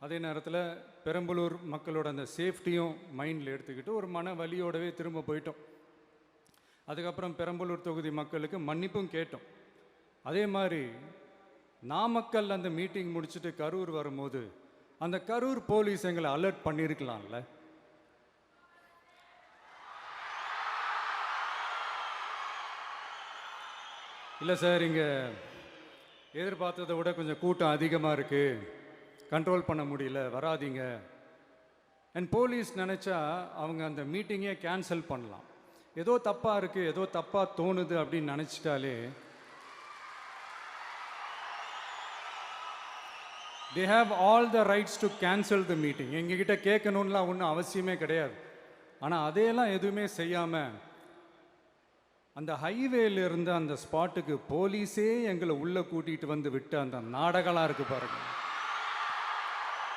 அதே நேரத்தில் பெரம்பலூர் மக்களோட அந்த சேஃப்டியும் மைண்டில் எடுத்துக்கிட்டு ஒரு மன வலியோடவே திரும்ப போயிட்டோம். அதுக்கப்புறம் பெரம்பலூர் தொகுதி மக்களுக்கு மன்னிப்பும் கேட்டோம். அதே மாதிரி நாமக்கல் அந்த மீட்டிங் முடிச்சுட்டு கரூர் வரும்போது அந்த கரூர் போலீஸ் எங்களை அலர்ட் பண்ணியிருக்கலாம்ல. இல்லை சார், இங்கே எதிர்பார்த்ததை விட கொஞ்சம் கூட்டம் அதிகமாக இருக்குது, கண்ட்ரோல் பண்ண முடியல, வராதிங்க. அண்ட் போலீஸ் நினச்சா அவங்க அந்த மீட்டிங்கே கேன்சல் பண்ணலாம். ஏதோ தப்பாக இருக்குது, ஏதோ தப்பாக தோணுது அப்படின்னு நினச்சிட்டாலே they have all the rights to cancel the meeting. எங்ககிட்ட கேட்கணும்லாம் ஒன்றும் அவசியமே கிடையாது. ஆனால் அதையெல்லாம் எதுவுமே செய்யாமல் அந்த ஹைவேல இருந்து அந்த ஸ்பாட்டுக்கு போலீஸே எங்களை உள்ளே கூட்டிகிட்டு வந்து விட்டு அந்த நாடகம்லாம் இருக்குது பாருங்கள்.